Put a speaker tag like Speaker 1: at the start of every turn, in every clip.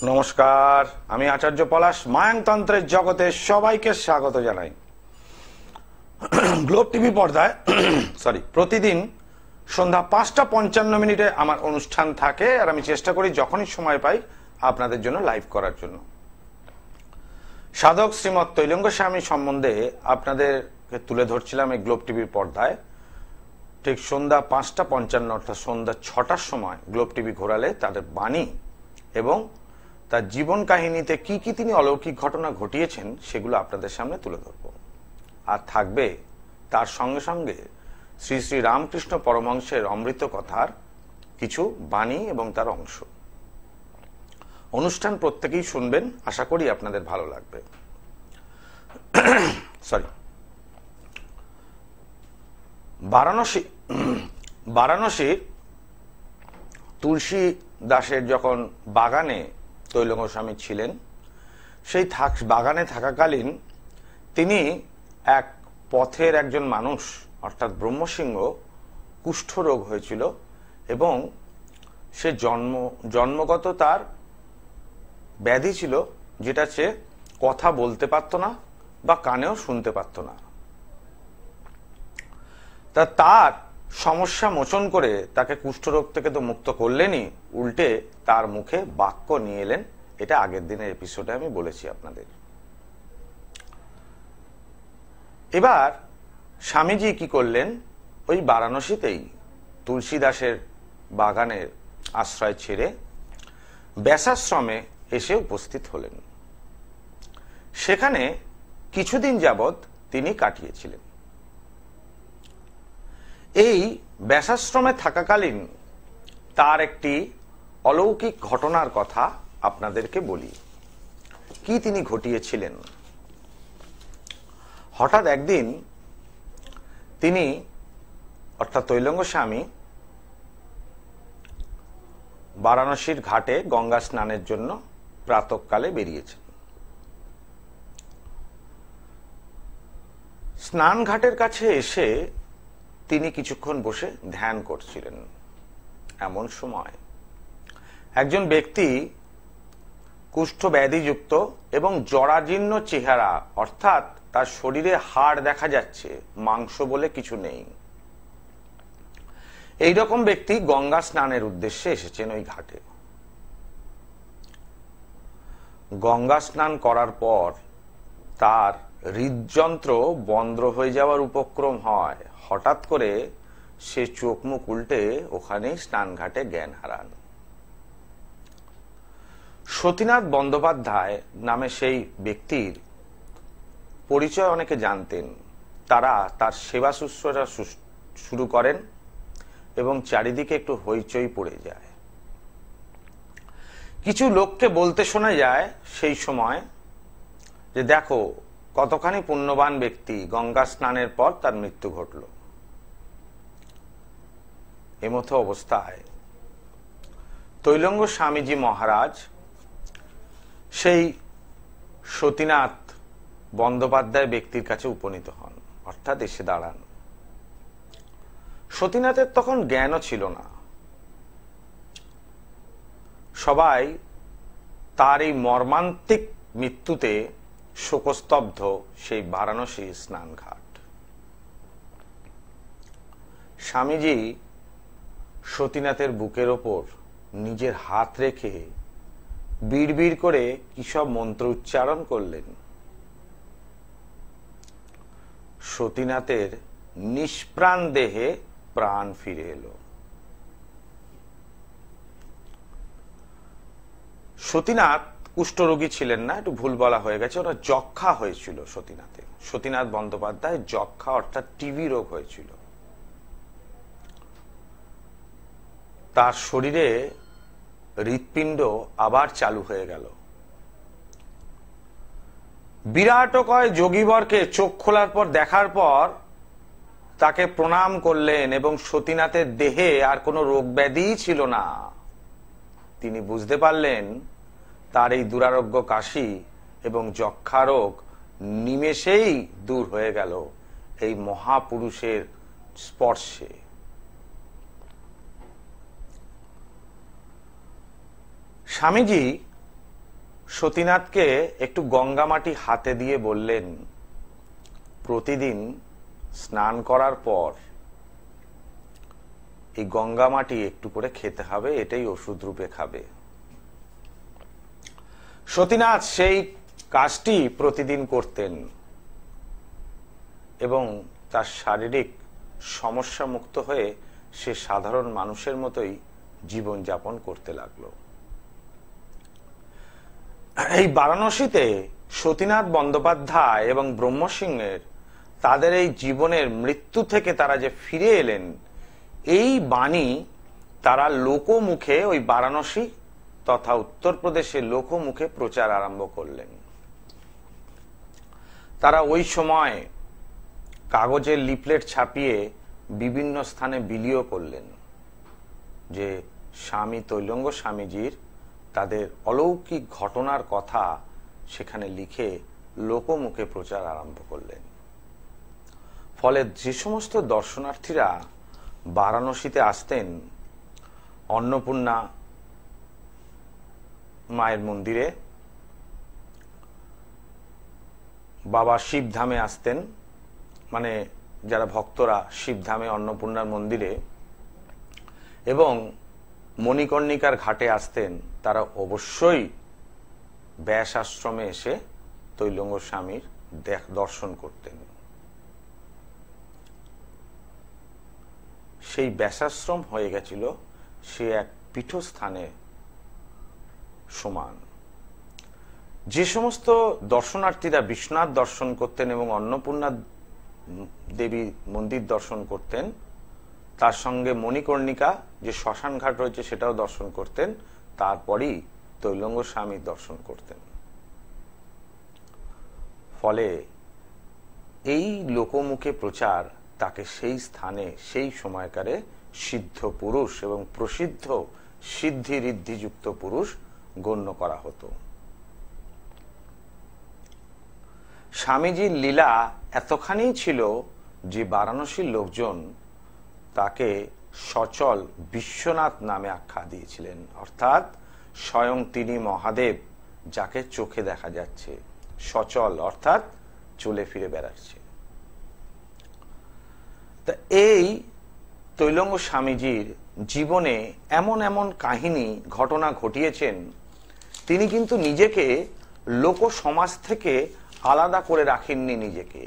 Speaker 1: নমস্কার, আমি আচার্য পলাশ মায়াংতন্ত্রের জগতে সবাইকে স্বাগত জানাই। গ্লোব টিভি পর্দায় প্রতিদিন সন্ধ্যা 5:55 আমার অনুষ্ঠান থাকে, আর আমি চেষ্টা করি যখনই সময় পাই আপনাদের জন্য লাইভ করার জন্য। সাধক শ্রীমৎ তৈলঙ্গ স্বামী সম্বন্ধে আপনাদেরকে তুলে ধরছিলাম এই গ্লোব টিভির পর্দায়। ঠিক সন্ধ্যা 5:55 অর্থাৎ সন্ধ্যা 6টার সময় গ্লোব টিভি ঘোরালে তাদের বাণী এবং তার জীবন কাহিনীতে কি কি তিনি অলৌকিক ঘটনা ঘটিয়েছেন সেগুলো আপনাদের সামনে তুলে ধরব। আর থাকবে তার সঙ্গে সঙ্গে শ্রী শ্রী রামকৃষ্ণ পরমহংসের অমৃত কথার কিছু বাণী এবং তার অংশ। অনুষ্ঠান প্রত্যেকেই শুনবেন, আশা করি আপনাদের ভালো লাগবে। বারাণসীর তুলসী দাসের যখন বাগানে তৈলঙ্গ স্বামী ছিলেন, সেই বাগানে থাকাকালীন তিনি এক পথের একজন মানুষ অর্থাৎ ব্রহ্মসিংহ কুষ্ঠরোগ হয়েছিল এবং সে জন্মগত তার ব্যাধি ছিল, যেটা সে কথা বলতে পারত না বা কানেও শুনতে পারত না। তার সমস্যা মোচন করে তাকে কুষ্ঠরোগ থেকে তো মুক্ত করলেনই, উল্টে তার মুখে বাক্য নিয়ে এলেন। এটা আগের দিনের এপিসোডে আমি বলেছি আপনাদের। এবার স্বামীজি কি করলেন, ওই বারাণসীতেই তুলসীদাসের বাগানের আশ্রয় ছেড়ে ব্যাসাশ্রমে এসে উপস্থিত হলেন। সেখানে কিছুদিন যাবৎ তিনি কাটিয়েছিলেন। এই ব্যাসাশ্রমে থাকাকালীন তার একটি অলৌকিক ঘটনার কথা আপনাদেরকে বলি, কি তিনি ঘটিয়েছিলেন। হঠাৎ একদিন তিনি অর্থাৎ তৈলঙ্গ স্বামী বারাণসীর ঘাটে গঙ্গা স্নানের জন্য প্রাতঃকালে বেরিয়েছেন। স্নান ঘাটের কাছে এসে তিনি কিছুক্ষণ বসে ধ্যান করছিলেন। এমন সময় একজন ব্যক্তি কুষ্ঠ ব্যাধিযুক্ত এবং জরাজীর্ণ চেহারা, অর্থাৎ তার শরীরে হাড় দেখা যাচ্ছে, মাংস বলে কিছু নেই, এইরকম ব্যক্তি গঙ্গা স্নানের উদ্দেশ্যে এসেছেন ওই ঘাটে। গঙ্গা স্নান করার পর তার হৃদযন্ত্র বন্ধ হয়ে যাওয়ার উপক্রম হয়। হঠাৎ করে সে চোখ মুখ উল্টে ওখানেই স্নানঘাটে জ্ঞান হারান। সতীনাথ বন্দ্যোপাধ্যায় নামে সেই ব্যক্তির পরিচয় অনেকে জানতেন। তারা তার সেবা শুশ্রূষা শুরু করেন এবং চারিদিকে একটু হইচই পড়ে যায়। কিছু লোককে বলতে শোনা যায় সেই সময় যে দেখো কতখানি পুণ্যবান ব্যক্তি, গঙ্গা স্নানের পর তার মৃত্যু ঘটল। এমতো অবস্থায় তৈলঙ্গ স্বামীজি মহারাজ সেই সতীনাথ বন্দ্যোপাধ্যায় ব্যক্তির কাছে উপনীত হন, অর্থাৎ এসে দাঁড়ান। সতীনাথের তখন জ্ঞানও ছিল না। সবাই তার এই মর্মান্তিক মৃত্যুতে শোকস্তব্ধ সেই বারাণসী স্নানঘাট। স্বামীজি সতীনাথের বুকের ওপর নিজের হাত রেখে বিড়বিড় করে কি সব মন্ত্র উচ্চারণ করলেন। সতীনাথের নিষ্প্রাণ দেহে প্রাণ ফিরে এলো। সতীনাথ কুষ্ঠরোগী ছিলেন না, একটু ভুল বলা হয়ে গেছে, ওরা যক্ষা হয়েছিল সতীনাথের। সতীনাথ বন্দ্যোপাধ্যায় যক্ষা অর্থাৎ টিবি রোগ হয়েছিল। তার শরীরে হৃৎপিণ্ড আবার চালু হয়ে গেল। বিরাটকায় যোগীবরকে চোখ খোলার পর দেখার পর তাকে প্রণাম করলেন এবং সতীনাথের দেহে আর কোনো রোগ ব্যাধি ছিল না। তিনি বুঝতে পারলেন তার এই দুরারোগ্য কাশি এবং যক্ষা রোগ নিমেষেই দূর হয়ে গেল এই মহাপুরুষের স্পর্শে। স্বামীজি সতীনাথকে একটু গঙ্গা মাটি হাতে দিয়ে বললেন, প্রতিদিন স্নান করার পর এই গঙ্গা মাটি একটু করে খেতে হবে, এটাই ওষুধ রূপে খাবে। সতীনাথ সেই কাজটি প্রতিদিন করতেন এবং তার শারীরিক সমস্যা মুক্ত হয়ে সে সাধারণ মানুষের মতোই জীবন যাপন করতে লাগলো। এই বারাণসীতে সতীনাথ বন্দ্যোপাধ্যায় এবং ব্রহ্মসিংহের তাদের এই জীবনের মৃত্যু থেকে তারা যে ফিরে এলেন, এই বাণী তারা লোকমুখে ওই বারাণসী তথা উত্তরপ্রদেশে লোকমুখে প্রচার আরম্ভ করলেন। তারা ওই সময় কাগজের লিফলেট ছাপিয়ে বিভিন্ন স্থানে বিলিও করলেন যে স্বামী তৈলঙ্গ স্বামীজির তাদের অলৌকিক ঘটনার কথা সেখানে লিখে লোকমুখে প্রচার আরম্ভ করলেন। ফলে যে সমস্ত দর্শনার্থীরা বারাণসীতে আসতেন, অন্নপূর্ণা মায়ের মন্দিরে, বাবা শিবধামে আসতেন, মানে যারা ভক্তরা শিবধামে অন্নপূর্ণার মন্দিরে এবং মণিকর্ণিকার ঘাটে আসতেন, তারা অবশ্যই ব্যাস আশ্রমে এসে তৈলঙ্গ স্বামীর দর্শন করতেন। সেই ব্যাসাশ্রম হয়ে গেছিল সে এক পীঠস্থানে সমান। যে সমস্ত দর্শনার্থীরা বিশ্বনাথ দর্শন করতেন এবং অন্নপূর্ণা দেবী মন্দির দর্শন করতেন, তার সঙ্গে মণিকর্ণিকা যে শ্মশান ঘাট রয়েছে সেটাও দর্শন করতেন, তারপরই তৈলঙ্গ স্বামী দর্শন করতেন। ফলে এই লোকমুখে প্রচার তাকে সেই স্থানে সেই সময়কারে সিদ্ধ পুরুষ এবং প্রসিদ্ধ সিদ্ধি ঋদ্ধিযুক্ত পুরুষ গণ্য করা হতো। স্বামীজির লীলা এতখানি ছিল যে বারাণসীর লোকজন তাকে সচল বিশ্বনাথ নামে আখ্যা দিয়েছিলেন, অর্থাৎ স্বয়ং তিনি মহাদেব যাকে চোখে দেখা যাচ্ছে, সচল অর্থাৎ চলে ফিরে বেড়াচ্ছে। তা এই তৈলঙ্গ স্বামীজির জীবনে এমন এমন কাহিনী ঘটনা ঘটিয়েছেন, তিনি কিন্তু নিজেকে লোক সমাজ থেকে আলাদা করে রাখেননি নিজেকে।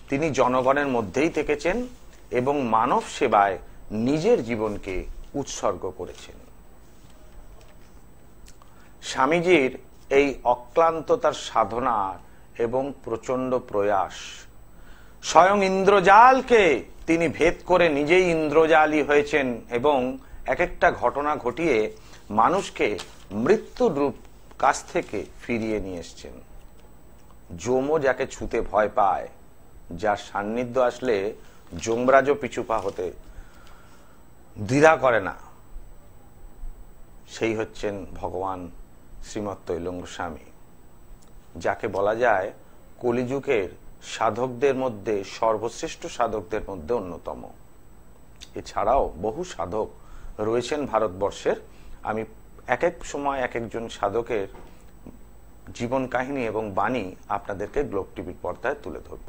Speaker 1: তিনি জনগণের মধ্যেই থেকেছেন এবং মানব সেবায় নিজের জীবনকে উৎসর্গ করেছেন। স্বামীজির এই অক্লান্ততার সাধনার এবং প্রচন্ড প্রয়াস, স্বয়ং ইন্দ্রজালকে তিনি ভেদ করে নিজেই ইন্দ্রজালই হয়েছেন এবং এক একটা ঘটনা ঘটিয়ে মানুষকে মৃত্যুর রূপ কাছ থেকে ফিরিয়ে নিয়ে এসছেন। যমও যাকে ছুতে ভয় পায়, যার সান্নিধ্য আসলে যমরাজও পিছুপা হতে দ্বিধা করে না, সেই হচ্ছেন ভগবান শ্রীমৎ তৈলঙ্গ স্বামী, যাকে বলা যায় কলিযুগের সাধকদের মধ্যে সর্বশ্রেষ্ঠ সাধকদের মধ্যে অন্যতম। এছাড়াও বহু সাধক রয়েছেন ভারতবর্ষের। আমি এক এক সময় এক একজন সাধকের জীবন কাহিনী এবং বাণী আপনাদেরকে গ্লোব টিভির পর্দায় তুলে ধরব।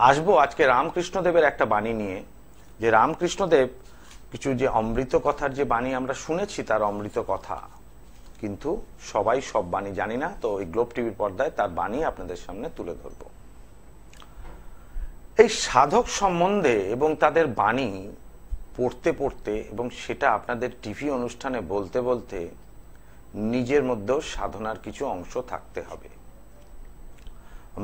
Speaker 1: আসবো আজকে রামকৃষ্ণদেবের একটা বাণী নিয়ে, যে রামকৃষ্ণদেব কিছু যে অমৃত কথার যে বাণী আমরা শুনেছি, তার অমৃত কথা, কিন্তু সবাই সব বাণী জানি না, তো এই গ্লোব টিভির পর্দায় তার বাণী আপনাদের সামনে তুলে ধরব। এই সাধক সম্বন্ধে এবং তাদের বাণী পড়তে পড়তে এবং সেটা আপনাদের টিভি অনুষ্ঠানে বলতে বলতে নিজের মধ্যেও সাধনার কিছু অংশ থাকতে হবে।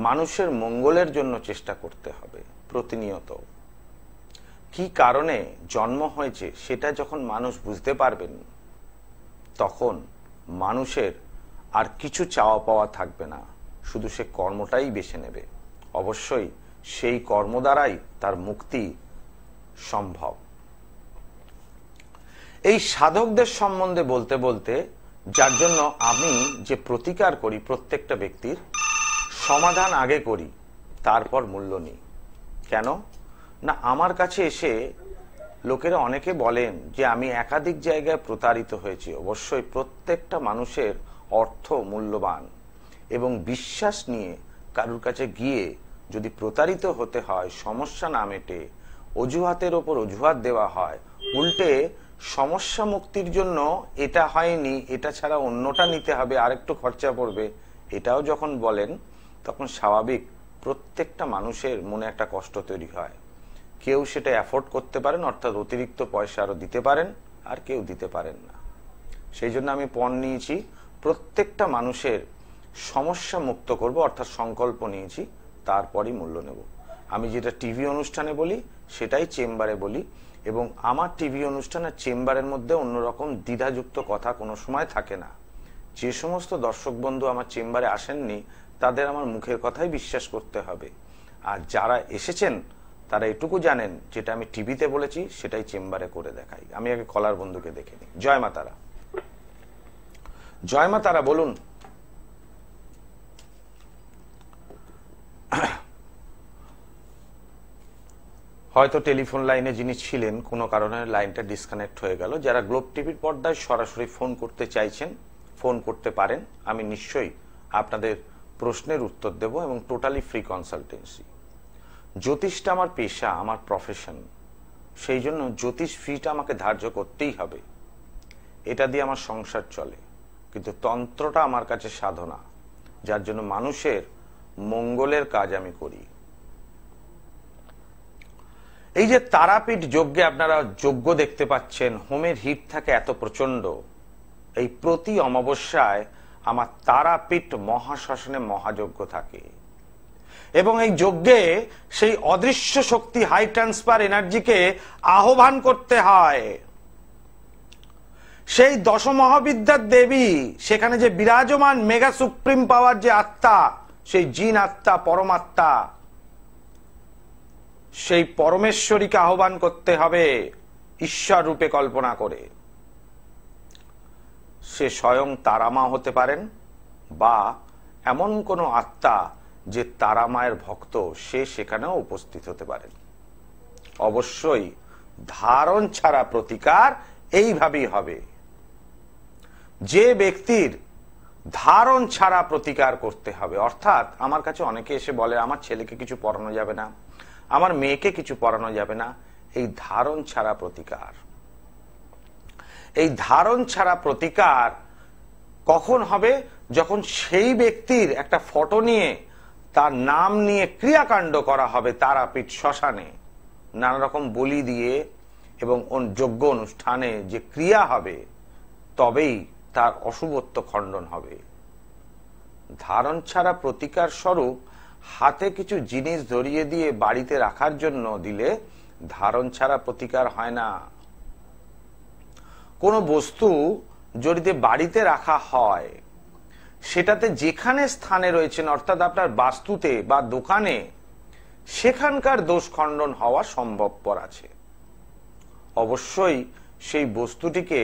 Speaker 1: মানুষের মঙ্গলের জন্য চেষ্টা করতে হবে প্রতিনিয়ত। কি কারণে জন্ম হয়েছে সেটা যখন মানুষ বুঝতে পারবেন, তখন মানুষের আর কিছু চাওয়া পাওয়া থাকবে না, শুধু সে কর্মটাই বেছে নেবে। অবশ্যই সেই কর্ম দ্বারাই তার মুক্তি সম্ভব। এই সাধকদের সম্বন্ধে বলতে বলতে, যার জন্য আমি যে প্রতিকার করি প্রত্যেকটা ব্যক্তির, সমাধান আগে করি, তারপর মূল্য নিই। কেন না, আমার কাছে এসে লোকেরা অনেকে বলেন যে আমি একাধিক জায়গায় প্রতারিত হয়েছি। অবশ্যই প্রত্যেকটা মানুষের অর্থ মূল্যবান, এবং বিশ্বাস নিয়ে কারুর কাছে গিয়ে যদি প্রতারিত হতে হয়, সমস্যা না মেটে, অজুহাতের ওপর অজুহাত দেওয়া হয়, উল্টে সমস্যা মুক্তির জন্য এটা হয়নি, এটা ছাড়া অন্যটা নিতে হবে, আরেকটু খরচা পড়বে, এটাও যখন বলেন, তখন স্বাভাবিক প্রত্যেকটা মানুষের মনে একটা কষ্ট তৈরি হয়। কেউ সেটা অ্যাফোর্ড করতে পারেন, অর্থাৎ অতিরিক্ত পয়সা আরো দিতে পারেন, আর কেউ দিতে পারেন না। সেই জন্য আমি পণ নিয়েছি, প্রত্যেকটা মানুষের সমস্যা মুক্ত করব, অর্থাৎ সংকল্প নিয়েছি, তারপরই মূল্য নেব। আমি যেটা টিভি অনুষ্ঠানে বলি সেটাই চেম্বারে বলি, এবং আমার টিভি অনুষ্ঠান আর চেম্বারের মধ্যে অন্যরকম দ্বিধাযুক্ত কথা কোনো সময় থাকে না। যে সমস্ত দর্শক বন্ধু আমার চেম্বারে আসেননি তাদের আমার মুখের কথাই বিশ্বাস করতে হবে, আর যারা এসেছেন তারা এটুকু জানেন যেটা আমি টিভিতে বলেছি সেটাই চেম্বারে করে দেখাই। আমি আগে কলার বন্ধুকে দেখে নিই। জয় মা তারা। জয় মা তারা, বলুন। হয়তো টেলিফোন লাইনে যিনি ছিলেন কোনো কারণে লাইনটা ডিসকানেক্ট হয়ে গেল। যারা গ্লোব টিভির পর্দায় সরাসরি ফোন করতে চাইছেন ফোন করতে পারেন, আমি নিশ্চয়ই আপনাদের প্রশ্নের উত্তর দেব, এবং টোটালি ফ্রি কনসালটেন্সি। জ্যোতিষটা আমার পেশা, আমার প্রফেশন, সেই জন্য জ্যোতিষ ফিটা আমাকে ধার্য করতেই হবে, এটা দিয়ে আমার সংসার চলে। কিন্তু তন্ত্রটা আমার কাছে সাধনা, যার জন্য মানুষের মঙ্গলের কাজ আমি করি। এই যে তারাপীঠ যজ্ঞে আপনারা যজ্ঞ দেখতে পাচ্ছেন, হোমের হিট থাকে এত প্রচন্ড, এই প্রতি অমাবস্যায় আমার তারাপীঠ মহাশ্মশানে মহাযজ্ঞ থাকে, এবং এই যজ্ঞে সেই অদৃশ্য শক্তি, হাই ট্রান্সফার এনার্জিকে আহ্বান করতে হয়। সেই দশমহাবিদ্যার দেবী, সেখানে যে বিরাজমান মেগা সুপ্রিম পাওয়ার যে আত্মা, সেই জিন আত্মা, পরমাত্মা, সেই পরমেশ্বরীকে আহ্বান করতে হবে ঈশ্বর রূপে কল্পনা করে। সে স্বয়ং তারামা হতে পারেন, বা এমন কোন আত্মা যে তারামায়ের ভক্ত, সে সেখানেও উপস্থিত হতে পারেন। অবশ্যই ধারণ ছাড়া প্রতিকার এইভাবেই হবে। যে ব্যক্তির ধারণ ছাড়া প্রতিকার করতে হবে, অর্থাৎ আমার কাছে অনেকে এসে বলে আমার ছেলেকে কিছু পড়ানো যাবে না, আমার মেয়েকে কিছু পড়ানো যাবে না, এই ধারণ ছাড়া প্রতিকার। এই ধারণ ছাড়া প্রতিকার কখন হবে? যখন সেই ব্যক্তির একটা ফটো নিয়ে তার নাম নিয়ে ক্রিয়াকাণ্ড করা হবে তারাপীঠ শ্মশানে, নানা রকম বলি দিয়ে এবং যজ্ঞ অনুষ্ঠানে যে ক্রিয়া হবে, তবেই তার অশুভত্ব খণ্ডন হবে। ধারণ ছাড়া প্রতিকার স্বরূপ হাতে কিছু জিনিস ধরিয়ে দিয়ে বাড়িতে রাখার জন্য দিলে ধারণ ছাড়া প্রতিকার হয় না। কোন বস্তু যদি বাড়িতে রাখা হয়, সেটাতে যেখানে স্থানে রয়েছেন, অর্থাৎ আপনার বাস্তুতে বা দোকানে, সেখানকার দোষ খণ্ডন হওয়া সম্ভবপর আছে। অবশ্যই সেই বস্তুটিকে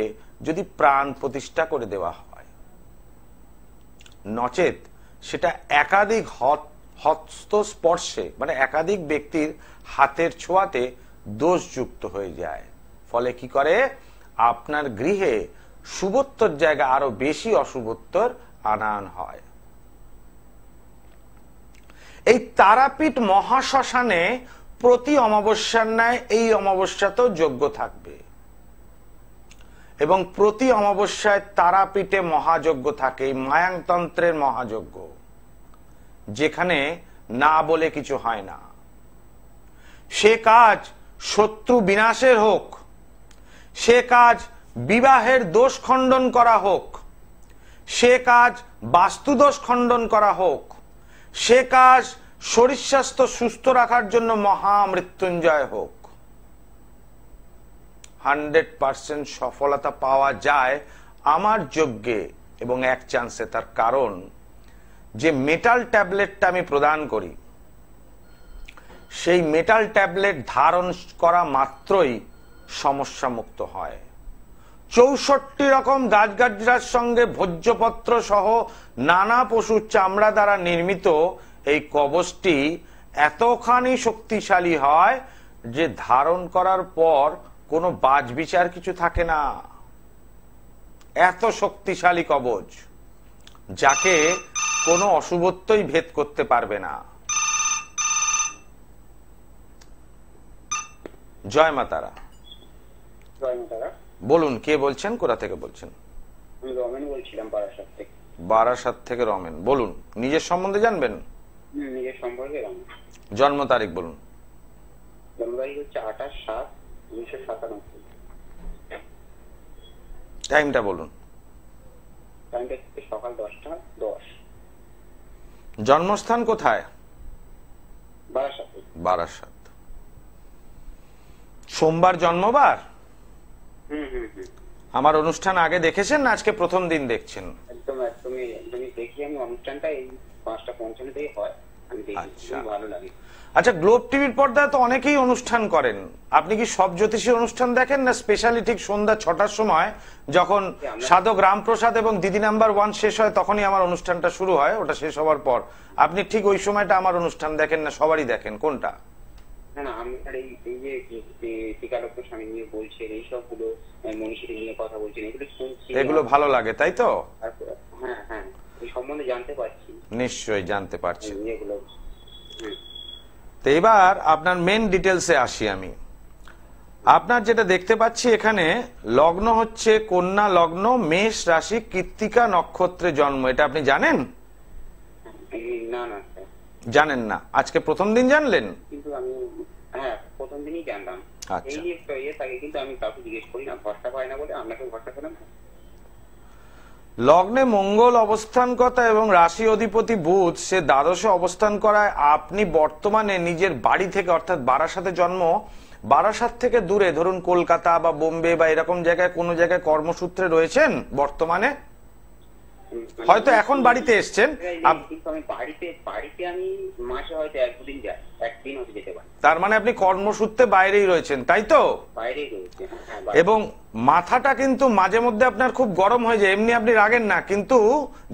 Speaker 1: যদি প্রাণ প্রতিষ্ঠা করে দেওয়া হয়, নচেত সেটা একাধিক হস্তস্পর্শে, মানে একাধিক ব্যক্তির হাতের ছোঁয়াতে দোষযুক্ত হয়ে যায়। ফলে কি করে? আপনার গৃহে শুভত্বর জায়গা আরো বেশি অশুভত্বর আনান হয়। এই তারাপীঠ মহাশ্মশানে প্রতি অমাবস্যার ন্যায় এই অমাবস্যাতেও যজ্ঞ থাকবে, এবং প্রতি অমাবস্যায় তারাপীঠে মহাযজ্ঞ থাকে, এই মায়াংতন্ত্রের মহাযজ্ঞ, যেখানে না বলে কিছু হয় না। সে কাজ শত্রু বিনাশের হোক, সে কাজ বিবাহের দোষ খণ্ডন করা হোক, সে কাজ বাস্তুদোষ খণ্ডন করা হোক, সে কাজ শরীর স্বাস্থ্য সুস্থ রাখার জন্য মহামৃত্যুঞ্জয় হোক, 100% সফলতা পাওয়া যায় আমার যজ্ঞে এবং এক চান্সে। তার কারণ, যে মেটাল ট্যাবলেটটা আমি প্রদান করি, সেই মেটাল ট্যাবলেট ধারণ করা মাত্রই সমস্যা মুক্ত হয়। 64 রকম গাছগাছড়ার সঙ্গে ভোজ্যপত্র সহ নানা পশুর চামড়া দ্বারা নির্মিত এই কবচটি এতখানি শক্তিশালী হয় যে ধারণ করার পর কোনো বাজবিচার কিছু থাকে না। এত শক্তিশালী কবচ, যাকে কোনো অশুভত্বই ভেদ করতে পারবে না। জয় মা তারা। বলুন কে বলছেন, কোথা থেকে বলছেন?
Speaker 2: রমেন বলছিলাম বারাসাত থেকে।
Speaker 1: বারাসাত থেকে রমেন, বলুন নিজের সম্বন্ধে জানবেন?
Speaker 2: নিজের সম্পর্কে রমেন।
Speaker 1: জন্ম তারিখ বলুন।
Speaker 2: জন্ম তারিখ হচ্ছে 28/7/1997।
Speaker 1: টাইমটা বলুন।
Speaker 2: টাইমটা সকাল 10টা 10।
Speaker 1: জন্মস্থান কোথায়?
Speaker 2: বারাসাত।
Speaker 1: বারাসাত। সোমবার জন্মবার? আমার অনুষ্ঠান আগে দেখেছেন না আজকে প্রথম দিন দেখছেন?
Speaker 2: একদমই দেখি আমি অনুষ্ঠানটা এই 5:55 থেকে হয়, আমি দেখি।
Speaker 1: আচ্ছা
Speaker 2: ভালো লাগে।
Speaker 1: আচ্ছা, গ্লোব টিভির পর্দায় তো অনেকেই অনুষ্ঠান করেন, আপনি কি সব জ্যোতিষী অনুষ্ঠান দেখেন না স্পেশালি ঠিক সন্ধ্যা 6টার সময় যখন সাধক রামপ্রসাদ এবং দিদি নাম্বার 1 শেষ হয় তখনই আমার অনুষ্ঠানটা শুরু হয়, ওটা শেষ হওয়ার পর আপনি ঠিক ওই সময়টা আমার অনুষ্ঠান দেখেন না সবারই দেখেন, কোনটা?
Speaker 2: না আমার এই যে টিকালক্ষ্য স্বামী নিয়ে বলছেন, এইসবগুলো মনীষী নিয়ে কথা বলছেন, এগুলো শুনছি,
Speaker 1: এগুলো ভালো লাগে তাই তো?
Speaker 2: হ্যাঁ হ্যাঁ, এই সম্বন্ধে জানতে পারছি।
Speaker 1: নিশ্চয়ই জানতে পারছি।
Speaker 2: এগুলো
Speaker 1: তো এবার আপনার মেন ডিটেলসে আসি আমি। আপনার যেটা দেখতে পাচ্ছি এখানে লগ্ন হচ্ছে কন্যা লগ্ন, মেষ রাশি, কৃত্তিকা নক্ষত্রে জন্ম, এটা আপনি জানেন?
Speaker 2: না না
Speaker 1: জানেন না, আজকে প্রথম দিন জানলেন?
Speaker 2: কিন্তু আমি প্রথম দিনই জানলাম।
Speaker 1: আচ্ছা,
Speaker 2: কিন্তু আমি কাউকে জিজ্ঞেস করি না, ভরসা পাই না বলে আপনাকে ভরসা করলাম।
Speaker 1: লগ্নে মঙ্গল অবস্থান কথা এবং রাশি অধিপতি বুধ সে দ্বাদশে অবস্থান করায় আপনি বর্তমানে নিজের বাড়ি থেকে অর্থাৎ বারাসাতে জন্ম, বারাসাত থেকে দূরে ধরুন কলকাতা বা বোম্বে বা এরকম জায়গায় কোনো জায়গায় কর্মসূত্রে রয়েছেন বর্তমানে, হয়তো এখন বাড়িতে এসছেন,
Speaker 2: আমি মাসে হয়তো একদিন যাই, একদিন হতে যেতে পারি।
Speaker 1: তার মানে আপনি কর্মসূত্রে বাইরেই রয়েছেন তাই তো?
Speaker 2: বাইরেই রয়েছে।
Speaker 1: এবং মাথাটা কিন্তু মাঝে মধ্যে আপনার খুব গরম হয়ে যায়, এমনি আপনি রাগেন না কিন্তু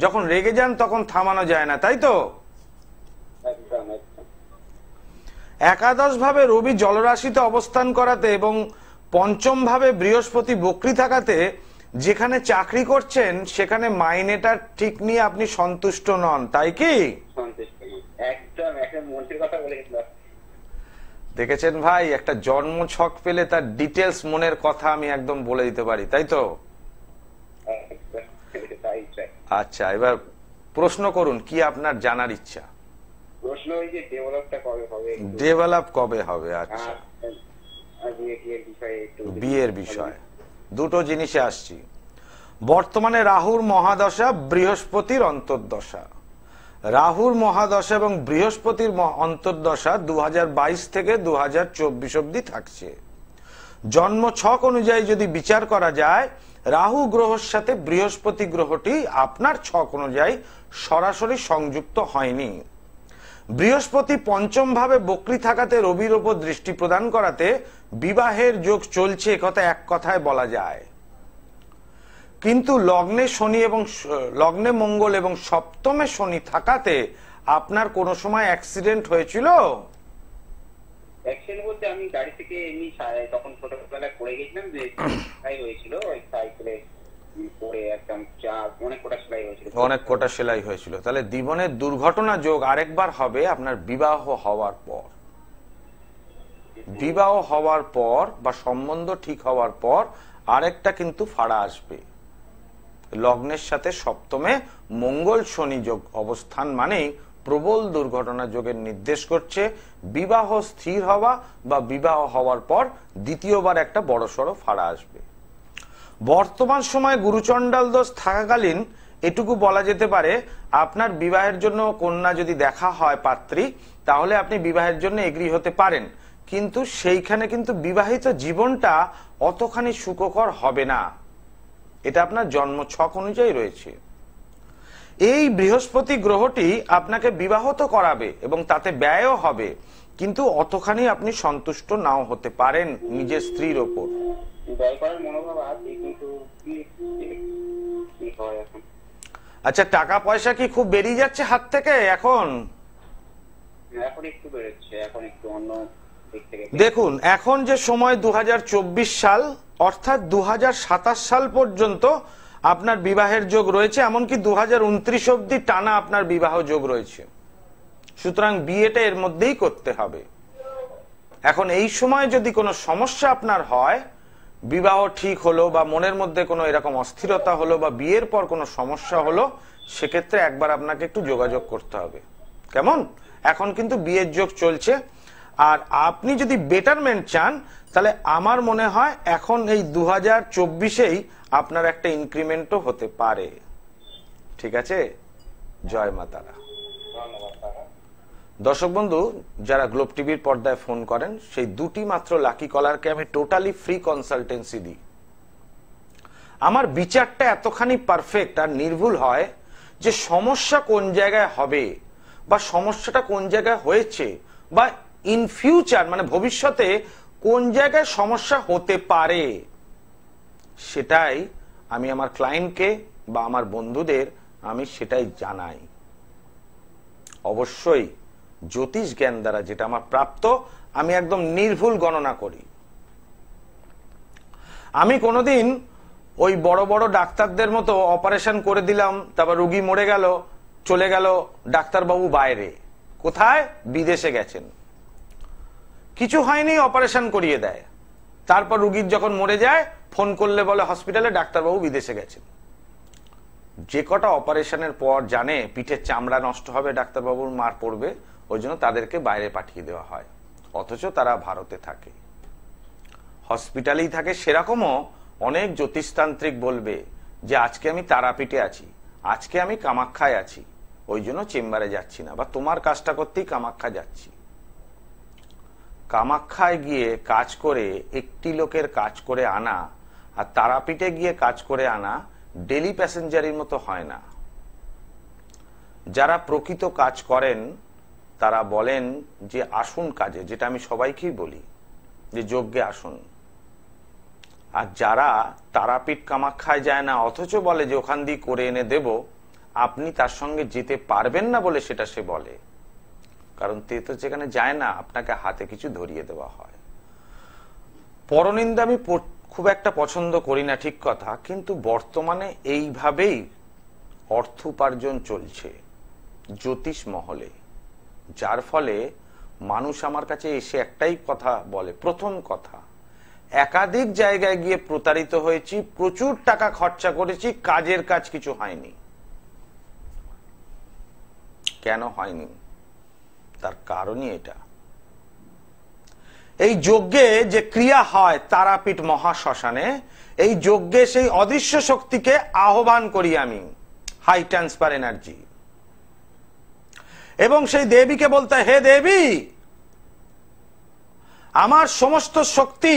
Speaker 1: যখন রেগে যান তখন থামানো যায় না তাই তো? একাদশ ভাবে রবি জলরাশিতে অবস্থান করাতে এবং পঞ্চম ভাবে বৃহস্পতি বক্রী থাকাতে যেখানে চাকরি করছেন সেখানে মাইনেটা ঠিক নিয়ে আপনি সন্তুষ্ট নন, তাই কি? দেখেছেন ভাই, একটা জন্ম ছক পেলে তার ডিটেলস মনের কথা আমি একদম বলে দিতে পারি তাই তো? আচ্ছা, এবার প্রশ্ন করুন, কি আপনার জানার ইচ্ছা?
Speaker 2: প্রশ্ন ওই যে ডেভেলপটা কবে হবে?
Speaker 1: ডেভেলপ কবে হবে? আচ্ছা, বিয়ের বিষয় দুটো জিনিসে আসছি। বর্তমানে রাহুর মহাদশা, বৃহস্পতির অন্তর্দশা। রাহুর মহাদশা এবং বৃহস্পতির অন্তর্দশা 2022 থেকে 2024 অব্দি থাকছে। জন্ম ছক অনুযায়ী যদি বিচার করা যায়, রাহু গ্রহের সাথে বৃহস্পতি গ্রহটি আপনার ছক অনুযায়ী সরাসরি সংযুক্ত হয়নি। বৃহস্পতি পঞ্চম ভাবে বক্রী থাকাতে রবির ওপর দৃষ্টি প্রদান করাতে বিবাহের যোগ চলছে, একথা এক কথায় বলা যায়। কিন্তু লগ্নে শনি এবং লগ্নে মঙ্গল এবং সপ্তমে শনি থাকাতে আপনার কোনো সময় অ্যাক্সিডেন্ট হয়েছিল?
Speaker 2: অ্যাক্সিডেন্ট বলতে আমি গাড়ি থেকে এমনি তখন ছোটবেলায় পড়ে গেছিলাম, যে হয়েছিল ওই সাইকেলে পড়ে একদম অনেক
Speaker 1: কোটা সেলাই হয়েছিল। তাহলে জীবনের দুর্ঘটনা যোগ আরেকবার হবে আপনার বিবাহ হওয়ার পর। বিবাহ হওয়ার পর বা সম্বন্ধ ঠিক হওয়ার পর আরেকটা কিন্তু ফাড়া আসবে। লগ্নের সাথে সপ্তমে মঙ্গল শনি যোগ অবস্থান মানেই প্রবল দুর্ঘটনা যোগের নির্দেশ করছে। বিবাহ স্থির হওয়া বা বিবাহ হওয়ার পর দ্বিতীয়বার একটা বড়সড় ফাড়া আসবে। বর্তমান সময়ে গুরুচণ্ডাল দোষ থাকাকালীন এটুকু বলা যেতে পারে, আপনার বিবাহের জন্য কন্যা যদি দেখা হয় পাত্রী, তাহলে আপনি বিবাহের জন্য এগ্রি হতে পারেন, কিন্তু সেইখানে কিন্তু বিবাহিত জীবনটা অতখানি সুখকর হবে না। এটা আপনার জন্ম ছক অনুযায়ী রয়েছে। এই বৃহস্পতি গ্রহটি আপনাকে বিবাহ তো করাবে এবং তাতে ব্যয়ও হবে, কিন্তু অতখানি আপনি সন্তুষ্ট নাও হতে পারেন নিজের স্ত্রীর ওপর। আচ্ছা, টাকা পয়সা কি খুব বেরিয়ে যাচ্ছে হাত থেকে এখন?
Speaker 2: একটু বেরোচ্ছে, এখন একটু অন্য দিক থেকে।
Speaker 1: দেখুন, এখন যে সময় 2024 সাল অর্থাৎ 2027 সাল পর্যন্ত আপনার বিবাহের যোগ রয়েছে, এমনকি 2029 অবধি টানা আপনার বিবাহ যোগ রয়েছে। সুতরাং বিয়েটা এর মধ্যেই করতে হবে। এখন এই সময় যদি কোনো সমস্যা আপনার হয়, বিবাহ ঠিক হলো বা মনের মধ্যে কোনো এরকম অস্থিরতা হলো বা বিয়ের পর কোনো সমস্যা হলো, সেক্ষেত্রে একবার আপনাকে একটু যোগাযোগ করতে হবে। কেমন? এখন কিন্তু বিয়ের যোগ চলছে। আর আপনি যদি বেটারমেন্ট চান, তাহলে আমার মনে হয় এখন এই 2024-এই আপনার একটা ইনক্রিমেন্টও হতে পারে। ঠিক আছে? জয় মা তারা।
Speaker 2: ধন্যবাদ দাদা।
Speaker 1: দর্শক বন্ধু, যারা গ্লোব টিভির পর্দায় ফোন করেন, সেই দুটি মাত্র লাকি কলারকে আমি টোটালি ফ্রি কনসালটেন্সি দিই। আমার বিচারটা এতখানি পারফেক্ট আর নির্ভুল হয় যে সমস্যা কোন জায়গায় হবে বা সমস্যাটা কোন জায়গায় হয়েছে বা ইন ফিউচার মানে ভবিষ্যতে কোন জায়গায় সমস্যা হতে পারে, সেটাই আমি আমার ক্লায়েন্টকে বা আমার বন্ধুদের আমি সেটাই জানাই। অবশ্যই জ্যোতিষ জ্ঞান দ্বারা যেটা আমার প্রাপ্ত, আমি একদম নির্ভুল গণনা করি। আমি কোনোদিন ওই বড় বড় ডাক্তারদের মতো অপারেশন করে দিলাম, তারপর রুগী মরে গেল, চলে গেল ডাক্তারবাবু বাইরে, কোথায়? বিদেশে গেছেন, কিছু হয়নি, অপারেশন করিয়ে দেয়। তারপর রুগীর যখন মরে যায়, ফোন করলে বলে হসপিটালে ডাক্তারবাবু বিদেশে গেছেন। যে কটা অপারেশনের পর জানে পিঠের চামড়া নষ্ট হবে, ডাক্তারবাবুর মার পড়বে, ওই জন্য তাদেরকে বাইরে পাঠিয়ে দেওয়া হয়, অথচ তারা ভারতে থাকে, হসপিটালেই থাকে। সেরকমও অনেক জ্যোতিষতান্ত্রিক বলবে যে আজকে আমি তারাপীঠে আছি, আজকে আমি কামাখ্যায় আছি, ওই জন্য চেম্বারে যাচ্ছি না, বা তোমার কাজটা করতেই কামাখ্যা যাচ্ছি। কামাখ্যায় গিয়ে কাজ করে একটি লোকের কাজ করে আনা আর তারাপীঠে গিয়ে কাজ করে আনা ডেলি প্যাসেঞ্জারের মতো হয় না। যারা প্রকৃত কাজ করেন তারা বলেন যে আসুন কাজে, যেটা আমি সবাইকেই বলি যে যজ্ঞে আসুন। আর যারা তারাপীঠ কামাখ্যায় যায় না, অথচ বলে যে ওখান দিয়ে করে এনে দেব, আপনি তার সঙ্গে যেতে পারবেন না বলে সেটা সে বলে। কারণ তে তো যেখানে যায় না, আপনাকে হাতে কিছু ধরিয়ে দেওয়া হয়। পরনিন্দা আমি খুব একটা পছন্দ করি না, ঠিক কথা, কিন্তু বর্তমানে এইভাবেই অর্থ উপার্জন চলছে জ্যোতিষ মহলে, যার ফলে মানুষ আমার কাছে এসে একটাই কথা বলে। প্রথম কথা, একাধিক জায়গায় গিয়ে প্রতারিত হয়েছি, প্রচুর টাকা খরচা করেছি, কাজের কাজ কিছু হয়নি। কেন হয়নি? তার কারণই এটা। এই যজ্ঞে যে ক্রিয়া হয় তারাপীঠ মহাশ্মশানে, এই যজ্ঞে সেই অদৃশ্য শক্তিকে আহ্বান করি আমি, হাই ট্রান্সফার এনার্জি, এবং সেই দেবীকে বলতে, হে দেবী, আমার সমস্ত শক্তি,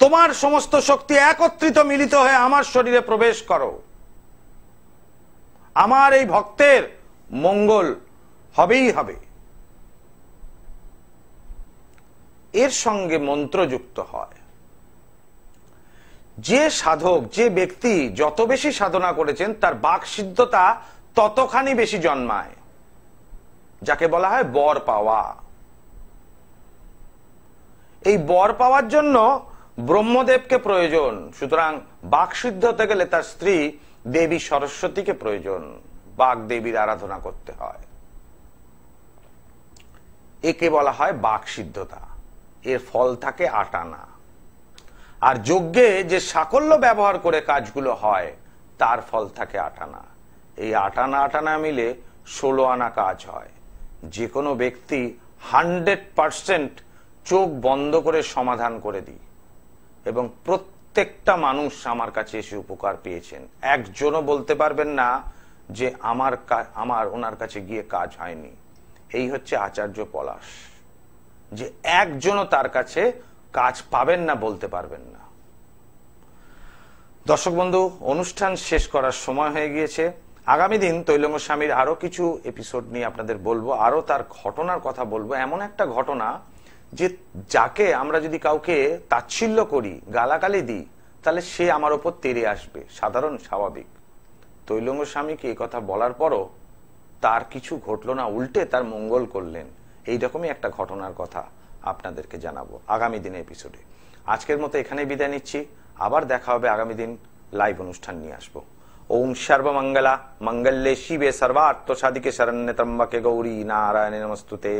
Speaker 1: তোমার সমস্ত শক্তি একত্রিত মিলিত হয়ে আমার শরীরে প্রবেশ করো, আমার এই ভক্তের মঙ্গল হবেই হবে। এর সঙ্গে মন্ত্রযুক্ত হয়। যে সাধক, যে ব্যক্তি যত বেশি সাধনা করেছেন, তার বাকসিদ্ধতা ততখানি বেশি জন্মায়, যাকে বলা হয় বর পাওয়া। এই বর পাওয়ার জন্য ব্রহ্মদেবকে প্রয়োজন, সুতরাং বাকসিদ্ধ হতে গেলে তার স্ত্রী দেবী সরস্বতীকে প্রয়োজন, বাক দেবীর আরাধনা করতে হয়। একে বলা হয় বাকসিদ্ধতা। এর ফল থাকে 8 আনা। আর যজ্ঞে যে সাকল্য ব্যবহার করে কাজগুলো হয়, তার ফল থাকে 8 আনা। এই 8 আনা 8 আনা মিলে 16 আনা কাজ হয়। যে কোনো ব্যক্তি 100% চোখ বন্ধ করে সমাধান করে দিই, এবং প্রত্যেকটা মানুষ আমার কাছে এসে উপকার পেয়েছেন। একজনও বলতে পারবেন না যে আমার ওনার কাছে গিয়ে কাজ হয়নি। এই হচ্ছে আচার্য পলাশ, যে একজনও তার কাছে কাজ পাবেন না বলতে পারবেন না। দর্শক বন্ধু, অনুষ্ঠান শেষ করার সময় হয়ে গিয়েছে। আগামী দিন তৈলঙ্গ স্বামীর আরো কিছু এপিসোড নিয়ে আপনাদের বলবো, আরো তার ঘটনার কথা বলবো। এমন একটা ঘটনা যে যাকে আমরা যদি কাউকে তাচ্ছিল্য করি, গালাগালি দিই, তাহলে সে আমার ওপর তেড়ে আসবে, সাধারণ স্বাভাবিক। তৈলঙ্গ স্বামীকে এই কথা বলার পরও তার কিছু ঘটলো না, উল্টে তার মঙ্গল করলেন। এইরকমই একটা ঘটনার কথা আপনাদেরকে জানাবো আগামী দিনের এপিসোডে। আজকের মতো এখানেই বিদায় নিচ্ছি। আবার দেখা হবে আগামী দিন লাইভ অনুষ্ঠান নিয়ে আসবো। ওম সর্বমঙ্গলা মঙ্গলে শিবে সর্বার্থ সাধিকে শরণ্যে ত্র্যম্বকে গৌরী নারায়ণে নমস্তুতে।